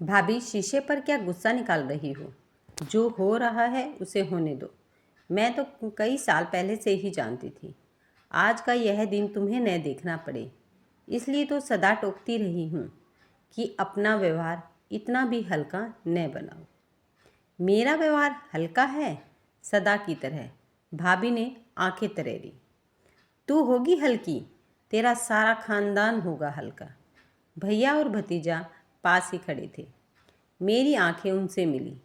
भाभी, शीशे पर क्या गुस्सा निकाल रही हो? जो हो रहा है उसे होने दो। मैं तो कई साल पहले से ही जानती थी आज का यह दिन तुम्हें न देखना पड़े। इसलिए तो सदा टोकती रही हूँ कि अपना व्यवहार इतना भी हल्का न बनाओ। मेरा व्यवहार हल्का है? सदा की तरह भाभी ने आंखें तरेरी। तू होगी हल्की, तेरा सारा खानदान होगा हल्का। भैया और भतीजा पास ही खड़े थे। मेरी आंखें उनसे मिली।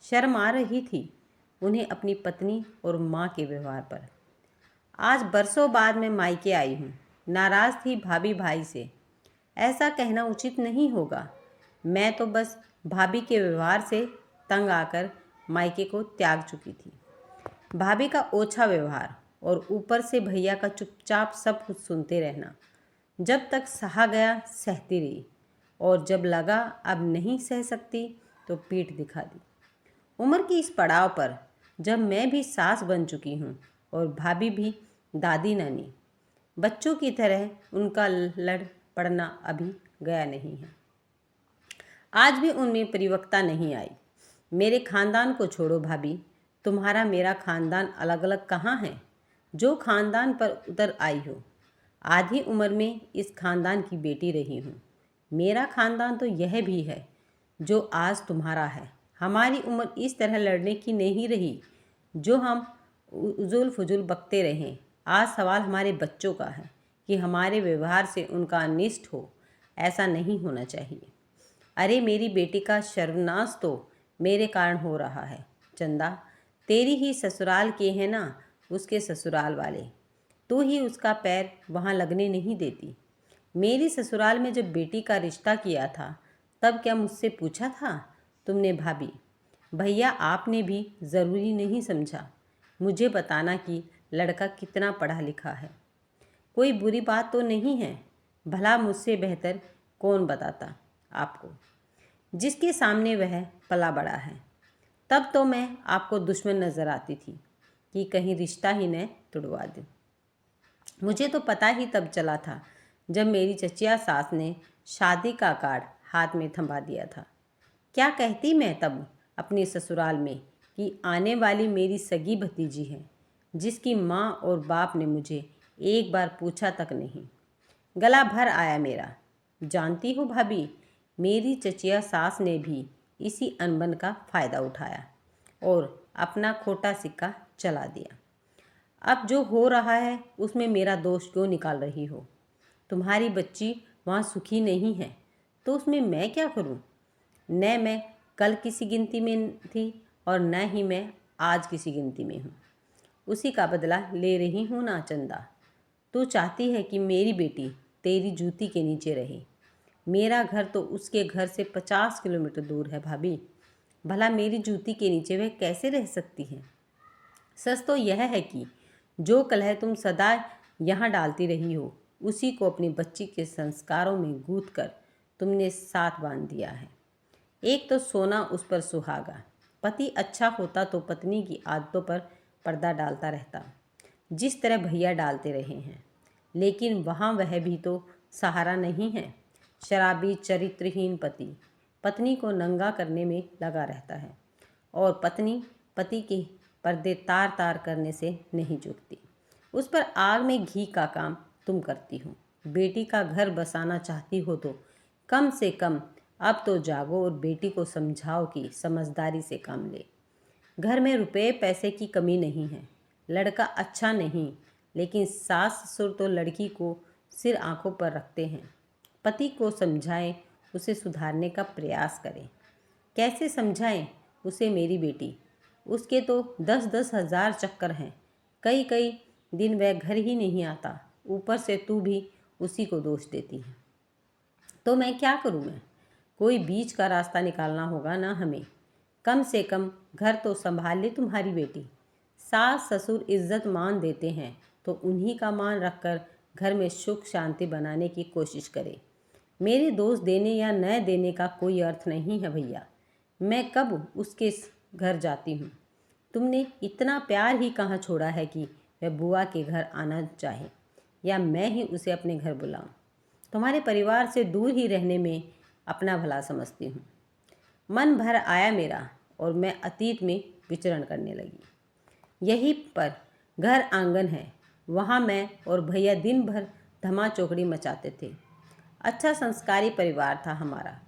शर्म आ रही थी उन्हें अपनी पत्नी और माँ के व्यवहार पर। आज बरसों बाद मैं मायके आई हूँ। नाराज़ थी भाभी भाई से। ऐसा कहना उचित नहीं होगा। मैं तो बस भाभी के व्यवहार से तंग आकर मायके को त्याग चुकी थी। भाभी का ओछा व्यवहार और ऊपर से भैया का चुपचाप सब कुछ सुनते रहना। जब तक सहा गया सहती रही, और जब लगा अब नहीं सह सकती तो पीठ दिखा दी। उम्र की इस पड़ाव पर जब मैं भी सास बन चुकी हूँ और भाभी भी दादी नानी, बच्चों की तरह उनका लड़ पड़ना अभी गया नहीं है। आज भी उनमें परिपक्वता नहीं आई। मेरे खानदान को छोड़ो भाभी, तुम्हारा मेरा खानदान अलग अलग कहाँ है? जो खानदान पर उतर आई हो। आधी उम्र में इस खानदान की बेटी रही हूँ। मेरा खानदान तो यह भी है जो आज तुम्हारा है। हमारी उम्र इस तरह लड़ने की नहीं रही जो हम उजुल फुजुल बकते रहें। आज सवाल हमारे बच्चों का है कि हमारे व्यवहार से उनका अनिष्ट हो। ऐसा नहीं होना चाहिए। अरे मेरी बेटी का सर्वनाश तो मेरे कारण हो रहा है। चंदा, तेरी ही ससुराल के हैं ना उसके ससुराल वाले। तू ही उसका पैर वहाँ लगने नहीं देती। मेरी ससुराल में जब बेटी का रिश्ता किया था तब क्या मुझसे पूछा था तुमने भाभी? भैया आपने भी ज़रूरी नहीं समझा मुझे बताना कि लड़का कितना पढ़ा लिखा है। कोई बुरी बात तो नहीं है। भला मुझसे बेहतर कौन बताता आपको, जिसके सामने वह पला बड़ा है। तब तो मैं आपको दुश्मन नज़र आती थी कि कहीं रिश्ता ही न तुड़वा दे। मुझे तो पता ही तब चला था जब मेरी चचिया सास ने शादी का कार्ड हाथ में थमा दिया था। क्या कहती मैं तब अपने ससुराल में कि आने वाली मेरी सगी भतीजी है, जिसकी माँ और बाप ने मुझे एक बार पूछा तक नहीं। गला भर आया मेरा। जानती हो भाभी, मेरी चचिया सास ने भी इसी अनबन का फ़ायदा उठाया और अपना खोटा सिक्का चला दिया। अब जो हो रहा है उसमें मेरा दोष क्यों निकाल रही हो? तुम्हारी बच्ची वहाँ सुखी नहीं है तो उसमें मैं क्या करूँ? न मैं कल किसी गिनती में थी और न ही मैं आज किसी गिनती में हूँ। उसी का बदला ले रही हूँ ना चंदा। तू चाहती है कि मेरी बेटी तेरी जूती के नीचे रहे। मेरा घर तो उसके घर से 50 किलोमीटर दूर है भाभी। भला मेरी जूती के नीचे वह कैसे रह सकती है? सच तो यह है कि जो कलह तुम सदा यहाँ डालती रही हो उसी को अपनी बच्ची के संस्कारों में गूंथ कर तुमने साथ बांध दिया है। एक तो सोना उस पर सुहागा। पति अच्छा होता तो पत्नी की आदतों पर पर्दा डालता रहता, जिस तरह भैया डालते रहे हैं। लेकिन वहाँ वह भी तो सहारा नहीं है। शराबी चरित्रहीन पति पत्नी को नंगा करने में लगा रहता है और पत्नी पति के पर्दे तार तार करने से नहीं चूकती। उस पर आग में घी का काम तुम करती हो। बेटी का घर बसाना चाहती हो तो कम से कम अब तो जागो और बेटी को समझाओ कि समझदारी से काम ले। घर में रुपए पैसे की कमी नहीं है। लड़का अच्छा नहीं, लेकिन सास ससुर तो लड़की को सिर आंखों पर रखते हैं। पति को समझाएं, उसे सुधारने का प्रयास करें। कैसे समझाएं उसे मेरी बेटी? उसके तो 10-10 हज़ार चक्कर हैं। कई कई दिन वह घर ही नहीं आता। ऊपर से तू भी उसी को दोष देती है। तो मैं क्या करूँ? मैं कोई बीच का रास्ता निकालना होगा ना हमें। कम से कम घर तो संभाल ले तुम्हारी बेटी। सास ससुर इज्जत मान देते हैं तो उन्हीं का मान रखकर घर में सुख शांति बनाने की कोशिश करें। मेरे दोष देने या न देने का कोई अर्थ नहीं है भैया। मैं कब उसके घर जाती हूँ? तुमने इतना प्यार ही कहाँ छोड़ा है कि वह बुआ के घर आना चाहे या मैं ही उसे अपने घर बुलाऊं? तुम्हारे परिवार से दूर ही रहने में अपना भला समझती हूँ। मन भर आया मेरा और मैं अतीत में विचरण करने लगी। यहीं पर घर आंगन है, वहाँ मैं और भैया दिन भर धमा चौकड़ी मचाते थे। अच्छा संस्कारी परिवार था हमारा,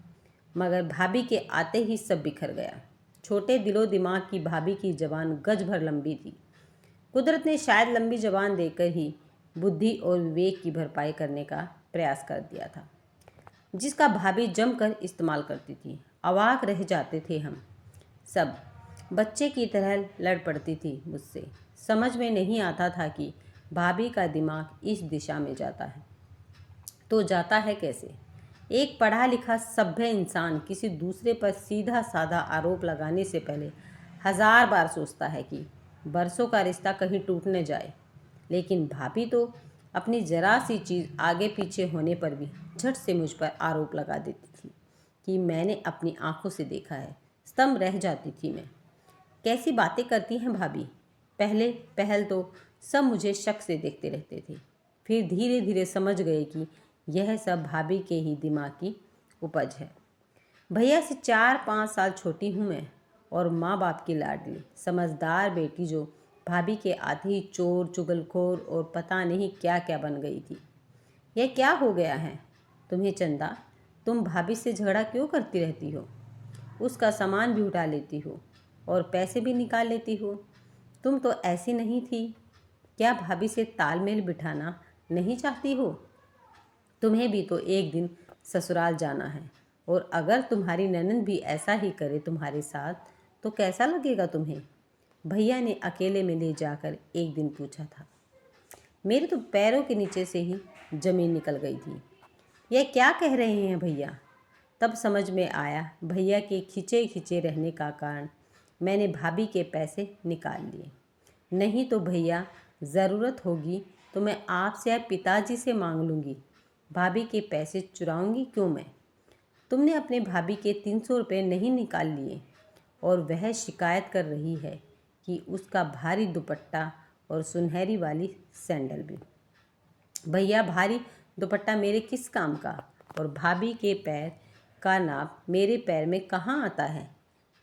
मगर भाभी के आते ही सब बिखर गया। छोटे दिलो दिमाग की भाभी की जबान गज भर लंबी थी। कुदरत ने शायद लंबी जबान देकर ही बुद्धि और विवेक की भरपाई करने का प्रयास कर दिया था, जिसका भाभी जमकर इस्तेमाल करती थी। अवाक रह जाते थे हम सब। बच्चे की तरह लड़ पड़ती थी मुझसे। समझ में नहीं आता था कि भाभी का दिमाग इस दिशा में जाता है तो जाता है कैसे। एक पढ़ा लिखा सभ्य इंसान किसी दूसरे पर सीधा साधा आरोप लगाने से पहले 1000 बार सोचता है कि बरसों का रिश्ता कहीं टूट न जाए। लेकिन भाभी तो अपनी जरा सी चीज़ आगे पीछे होने पर भी झट से मुझ पर आरोप लगा देती थी कि मैंने अपनी आंखों से देखा है। स्तंभ रह जाती थी मैं। कैसी बातें करती हैं भाभी। पहल तो सब मुझे शक से देखते रहते थे, फिर धीरे धीरे समझ गए कि यह सब भाभी के ही दिमाग की उपज है। भैया से 4-5 साल छोटी हूँ मैं, और माँ बाप की लाडली समझदार बेटी जो भाभी के आते ही चोर चुगलखोर और पता नहीं क्या क्या बन गई थी। यह क्या हो गया है तुम्हें चंदा? तुम भाभी से झगड़ा क्यों करती रहती हो? उसका सामान भी उठा लेती हो और पैसे भी निकाल लेती हो। तुम तो ऐसी नहीं थी। क्या भाभी से तालमेल बिठाना नहीं चाहती हो? तुम्हें भी तो एक दिन ससुराल जाना है, और अगर तुम्हारी ननद भी ऐसा ही करे तुम्हारे साथ तो कैसा लगेगा तुम्हें? भैया ने अकेले में ले जाकर एक दिन पूछा था। मेरे तो पैरों के नीचे से ही जमीन निकल गई थी। यह क्या कह रहे हैं भैया? तब समझ में आया भैया के खिंचे खिंचे रहने का कारण। मैंने भाभी के पैसे निकाल लिए। नहीं तो भैया, ज़रूरत होगी तो मैं आपसे या पिताजी से मांग लूँगी। भाभी के पैसे चुराऊँगी क्यों मैं? तुमने अपने भाभी के 300 रुपये नहीं निकाल लिए, और वह शिकायत कर रही है कि उसका भारी दुपट्टा और सुनहरी वाली सैंडल भी। भैया, भारी दुपट्टा मेरे किस काम का? और भाभी के पैर का नाप मेरे पैर में कहाँ आता है?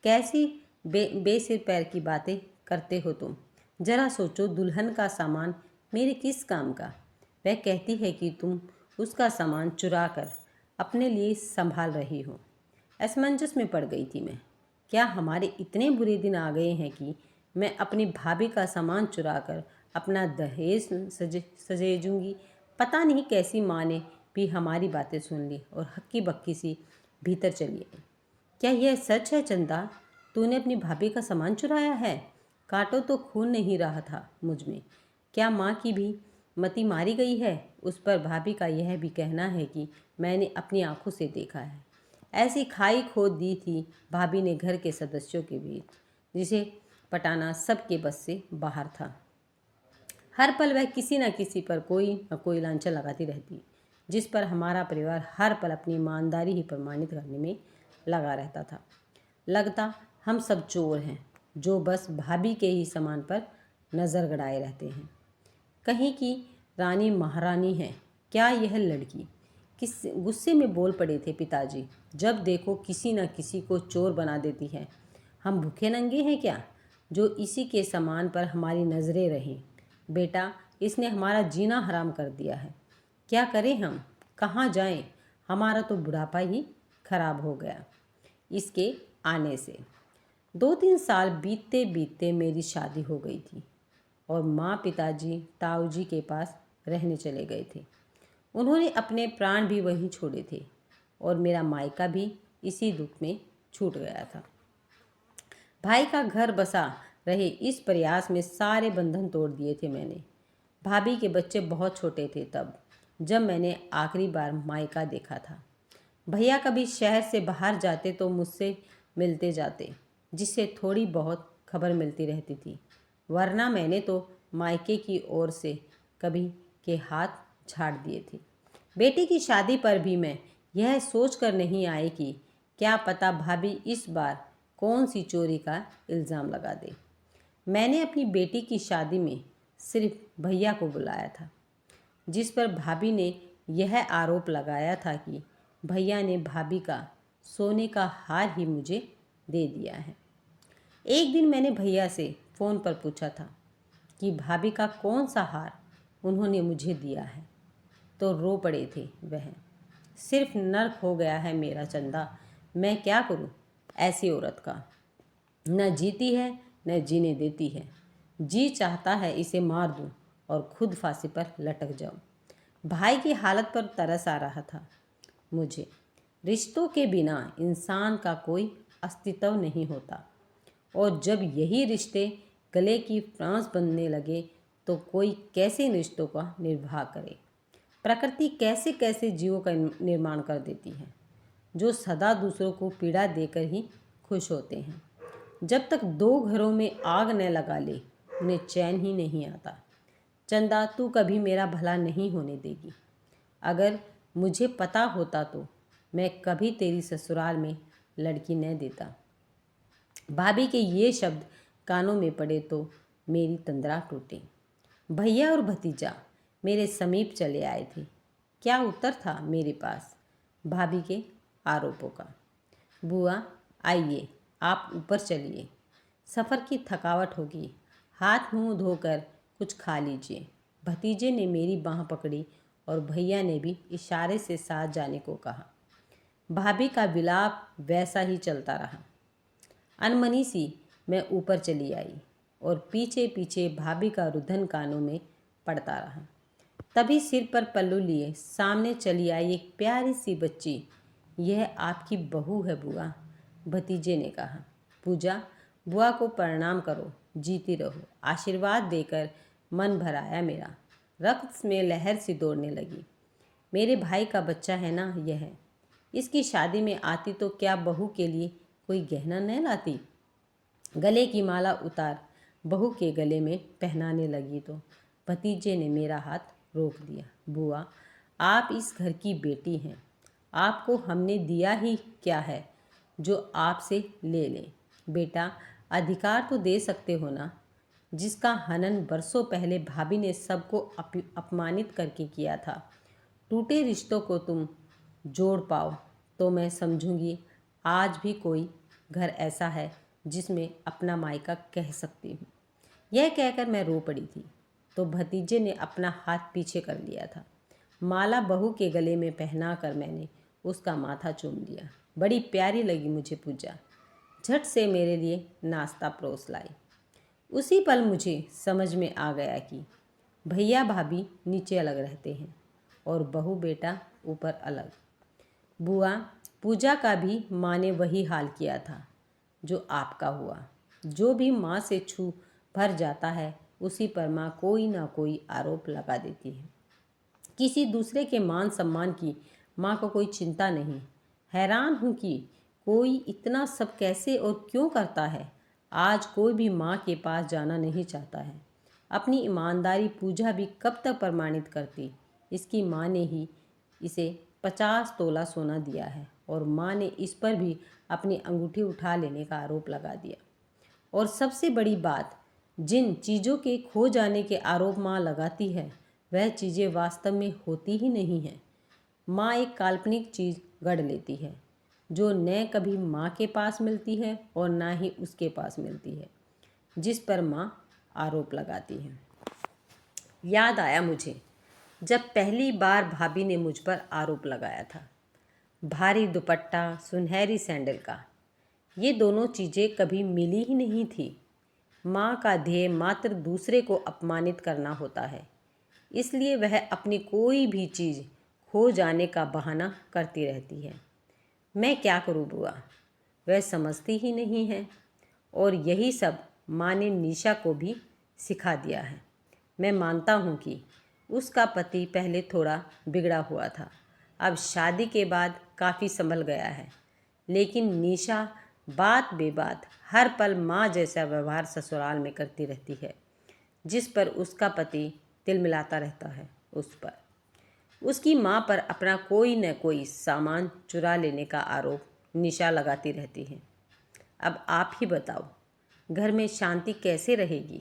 कैसी बेसिर पैर की बातें करते हो तुम? जरा सोचो, दुल्हन का सामान मेरे किस काम का? वह कहती है कि तुम उसका सामान चुरा कर अपने लिए संभाल रही हो। असमंजस में पड़ गई थी मैं। क्या हमारे इतने बुरे दिन आ गए हैं कि मैं अपनी भाभी का सामान चुरा कर अपना दहेज सजेजूंगी? पता नहीं कैसी माँ ने भी हमारी बातें सुन ली और हक्की बक्की सी भीतर चली आई। क्या यह सच है चंदा? तूने अपनी भाभी का सामान चुराया है? काटो तो खून नहीं रहा था मुझ में। क्या माँ की भी मति मारी गई है? उस पर भाभी का यह भी कहना है कि मैंने अपनी आंखों से देखा है। ऐसी खाई खोद दी थी भाभी ने घर के सदस्यों के बीच, जिसे पटाना सबके बस से बाहर था। हर पल वह किसी न किसी पर कोई न कोई लांछन लगाती रहती, जिस पर हमारा परिवार हर पल अपनी ईमानदारी ही प्रमाणित करने में लगा रहता था। लगता हम सब चोर हैं जो बस भाभी के ही सामान पर नज़र गड़ाए रहते हैं। कहीं की रानी महारानी है क्या यह लड़की? किस गुस्से में बोल पड़े थे पिताजी। जब देखो किसी न किसी को चोर बना देती है। हम भूखे नंगे हैं क्या जो इसी के सामान पर हमारी नज़रें रहें? बेटा, इसने हमारा जीना हराम कर दिया है। क्या करें हम? कहाँ जाएं? हमारा तो बुढ़ापा ही खराब हो गया इसके आने से। 2-3 साल बीतते बीतते मेरी शादी हो गई थी और माँ पिताजी ताऊ जी के पास रहने चले गए थे। उन्होंने अपने प्राण भी वहीं छोड़े थे, और मेरा मायका भी इसी दुख में छूट गया था। भाई का घर बसा रहे इस प्रयास में सारे बंधन तोड़ दिए थे मैंने। भाभी के बच्चे बहुत छोटे थे तब जब मैंने आखिरी बार मायका देखा था। भैया कभी शहर से बाहर जाते तो मुझसे मिलते जाते, जिससे थोड़ी बहुत खबर मिलती रहती थी, वरना मैंने तो मायके की ओर से कभी के हाथ झाड़ दिए थे। बेटी की शादी पर भी मैं यह सोच कर नहीं आई कि क्या पता भाभी इस बार कौन सी चोरी का इल्ज़ाम लगा दे। मैंने अपनी बेटी की शादी में सिर्फ भैया को बुलाया था, जिस पर भाभी ने यह आरोप लगाया था कि भैया ने भाभी का सोने का हार ही मुझे दे दिया है। एक दिन मैंने भैया से फ़ोन पर पूछा था कि भाभी का कौन सा हार उन्होंने मुझे दिया है, तो रो पड़े थे वह। सिर्फ नर्क हो गया है मेरा चंदा, मैं क्या करूं ऐसी औरत का। न जीती है न जीने देती है। जी चाहता है इसे मार दूं और खुद फांसी पर लटक जाऊं। भाई की हालत पर तरस आ रहा था मुझे। रिश्तों के बिना इंसान का कोई अस्तित्व नहीं होता, और जब यही रिश्ते गले की फांस बनने लगे तो कोई कैसे इन रिश्तों का निर्वाह करे। प्रकृति कैसे कैसे जीवों का निर्माण कर देती है, जो सदा दूसरों को पीड़ा देकर ही खुश होते हैं। जब तक दो घरों में आग न लगा ले उन्हें चैन ही नहीं आता। चंदा, तू कभी मेरा भला नहीं होने देगी। अगर मुझे पता होता तो मैं कभी तेरी ससुराल में लड़की न देता। भाभी के ये शब्द कानों में पड़े तो मेरी तंद्रा टूटी। भैया और भतीजा मेरे समीप चले आए थे। क्या उत्तर था मेरे पास भाभी के आरोपों का? बुआ, आइए, आप ऊपर चलिए, सफ़र की थकावट होगी, हाथ मुंह धोकर कुछ खा लीजिए। भतीजे ने मेरी बाँह पकड़ी और भैया ने भी इशारे से साथ जाने को कहा। भाभी का विलाप वैसा ही चलता रहा। अनमनी सी मैं ऊपर चली आई और पीछे पीछे भाभी का रुदन कानों में पड़ता रहा। तभी सिर पर पल्लू लिए सामने चली आई एक प्यारी सी बच्ची। यह आपकी बहू है बुआ, भतीजे ने कहा। पूजा, बुआ को प्रणाम करो, जीती रहो। आशीर्वाद देकर मन भर आया मेरा। रक्त में लहर सी दौड़ने लगी। मेरे भाई का बच्चा है ना यह। इसकी शादी में आती तो क्या बहू के लिए कोई गहना न लाती? गले की माला उतार बहू के गले में पहनाने लगी तो भतीजे ने मेरा हाथ रोक दिया। बुआ, आप इस घर की बेटी हैं। आपको हमने दिया ही क्या है जो आपसे ले लें? बेटा, अधिकार तो दे सकते हो ना, जिसका हनन बरसों पहले भाभी ने सबको अपमानित करके किया था। टूटे रिश्तों को तुम जोड़ पाओ तो मैं समझूंगी आज भी कोई घर ऐसा है जिसमें अपना मायका कह सकती हूँ। यह कहकर मैं रो पड़ी थी तो भतीजे ने अपना हाथ पीछे कर लिया था। माला बहू के गले में पहना कर मैंने उसका माथा चूम लिया। बड़ी प्यारी लगी मुझे पूजा। झट से मेरे लिए नाश्ता परोस लाई। उसी पल मुझे समझ में आ गया कि भैया भाभी नीचे अलग रहते हैं और बहू बेटा ऊपर अलग। बुआ, पूजा का भी माँ ने वही हाल किया था जो आपका हुआ। जो भी माँ से छू भर जाता है उसी पर माँ कोई ना कोई आरोप लगा देती है। किसी दूसरे के मान सम्मान की माँ को कोई चिंता नहीं। हैरान हूँ कि कोई इतना सब कैसे और क्यों करता है। आज कोई भी माँ के पास जाना नहीं चाहता है। अपनी ईमानदारी पूजा भी कब तक प्रमाणित करती? इसकी माँ ने ही इसे 50 तोला सोना दिया है और माँ ने इस पर भी अपनी अंगूठी उठा लेने का आरोप लगा दिया। और सबसे बड़ी बात, जिन चीज़ों के खो जाने के आरोप माँ लगाती है वह चीज़ें वास्तव में होती ही नहीं हैं। माँ एक काल्पनिक चीज़ गढ़ लेती है जो न कभी माँ के पास मिलती है और ना ही उसके पास मिलती है, जिस पर माँ आरोप लगाती है। याद आया मुझे जब पहली बार भाभी ने मुझ पर आरोप लगाया था। भारी दुपट्टा, सुनहरी सैंडल का, ये दोनों चीज़ें कभी मिली ही नहीं थी। माँ का ध्येय मात्र दूसरे को अपमानित करना होता है, इसलिए वह अपनी कोई भी चीज़ खो जाने का बहाना करती रहती है। मैं क्या करूँ बुआ, वह समझती ही नहीं है। और यही सब माँ ने निशा को भी सिखा दिया है। मैं मानता हूँ कि उसका पति पहले थोड़ा बिगड़ा हुआ था, अब शादी के बाद काफ़ी संभल गया है, लेकिन निशा बात बेबात हर पल माँ जैसा व्यवहार ससुराल में करती रहती है, जिस पर उसका पति तिलमिलाता रहता है। उस पर, उसकी माँ पर अपना कोई न कोई सामान चुरा लेने का आरोप निशा लगाती रहती है। अब आप ही बताओ, घर में शांति कैसे रहेगी?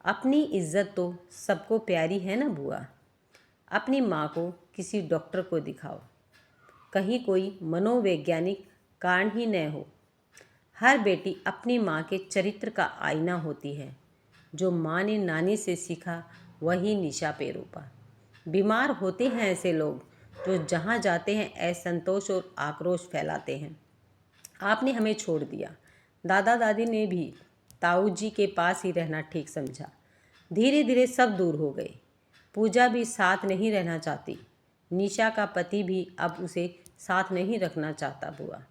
अपनी इज्जत तो सबको प्यारी है ना बुआ। अपनी माँ को किसी डॉक्टर को दिखाओ, कहीं कोई मनोवैज्ञानिक कारण ही न हो। हर बेटी अपनी माँ के चरित्र का आईना होती है। जो माँ ने नानी से सीखा वही निशा पे रोपा। बीमार होते हैं ऐसे लोग जो जहाँ जाते हैं असंतोष और आक्रोश फैलाते हैं। आपने हमें छोड़ दिया। दादा दादी ने भी ताऊ जी के पास ही रहना ठीक समझा। धीरे धीरे सब दूर हो गए। पूजा भी साथ नहीं रहना चाहती। निशा का पति भी अब उसे साथ नहीं रखना चाहता। बुआ,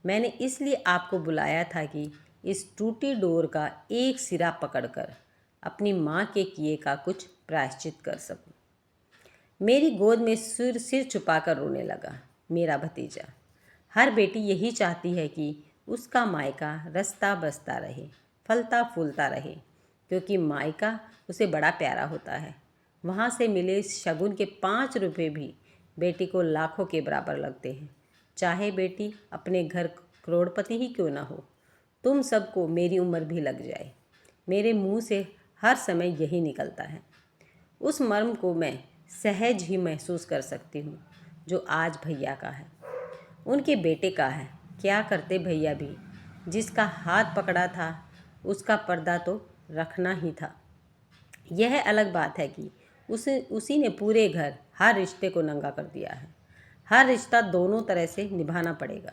मैंने इसलिए आपको बुलाया था कि इस टूटी डोर का एक सिरा पकड़कर अपनी माँ के किए का कुछ प्रायश्चित कर सकूं। मेरी गोद में सिर सिर छुपाकर रोने लगा मेरा भतीजा। हर बेटी यही चाहती है कि उसका मायका रस्ता बसता रहे, फलता फूलता रहे, क्योंकि मायका उसे बड़ा प्यारा होता है। वहाँ से मिले शगुन के 5 रुपये भी बेटी को लाखों के बराबर लगते हैं, चाहे बेटी अपने घर करोड़पति ही क्यों ना हो। तुम सबको मेरी उम्र भी लग जाए, मेरे मुंह से हर समय यही निकलता है। उस मर्म को मैं सहज ही महसूस कर सकती हूँ जो आज भैया का है, उनके बेटे का है। क्या करते भैया भी? जिसका हाथ पकड़ा था उसका पर्दा तो रखना ही था। यह अलग बात है कि उसी ने पूरे घर हर रिश्ते को नंगा कर दिया है। हर रिश्ता दोनों तरह से निभाना पड़ेगा।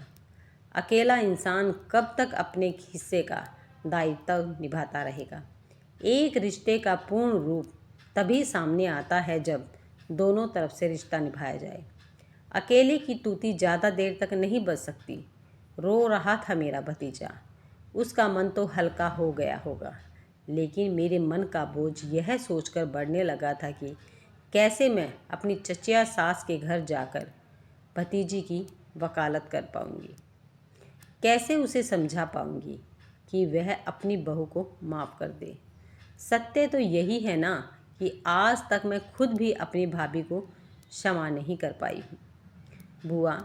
अकेला इंसान कब तक अपने हिस्से का दायित्व निभाता रहेगा? एक रिश्ते का पूर्ण रूप तभी सामने आता है जब दोनों तरफ से रिश्ता निभाया जाए। अकेले की तूती ज़्यादा देर तक नहीं बच सकती। रो रहा था मेरा भतीजा। उसका मन तो हल्का हो गया होगा, लेकिन मेरे मन का बोझ यह सोचकर बढ़ने लगा था कि कैसे मैं अपनी चचिया सास के घर जाकर भतीजी की वकालत कर पाऊंगी, कैसे उसे समझा पाऊंगी कि वह अपनी बहू को माफ़ कर दे। सत्य तो यही है ना कि आज तक मैं खुद भी अपनी भाभी को क्षमा नहीं कर पाई हूँ। बुआ,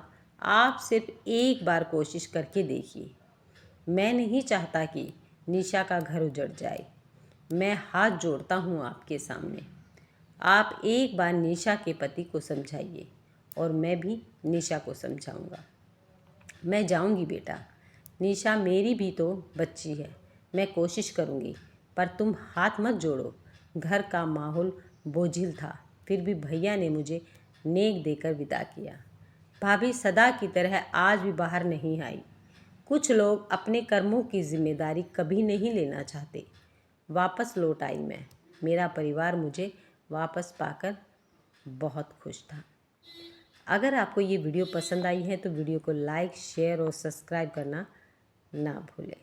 आप सिर्फ एक बार कोशिश करके देखिए। मैं नहीं चाहता कि निशा का घर उजड़ जाए। मैं हाथ जोड़ता हूँ आपके सामने। आप एक बार निशा के पति को समझाइए और मैं भी निशा को समझाऊंगा। मैं जाऊंगी बेटा। निशा मेरी भी तो बच्ची है। मैं कोशिश करूंगी, पर तुम हाथ मत जोड़ो। घर का माहौल बोझिल था, फिर भी भैया ने मुझे नेक देकर विदा किया। भाभी सदा की तरह आज भी बाहर नहीं आई। कुछ लोग अपने कर्मों की जिम्मेदारी कभी नहीं लेना चाहते। वापस लौट आई मैं। मेरा परिवार मुझे वापस पाकर बहुत खुश था। अगर आपको ये वीडियो पसंद आई है तो वीडियो को लाइक, शेयर और सब्सक्राइब करना ना भूलें।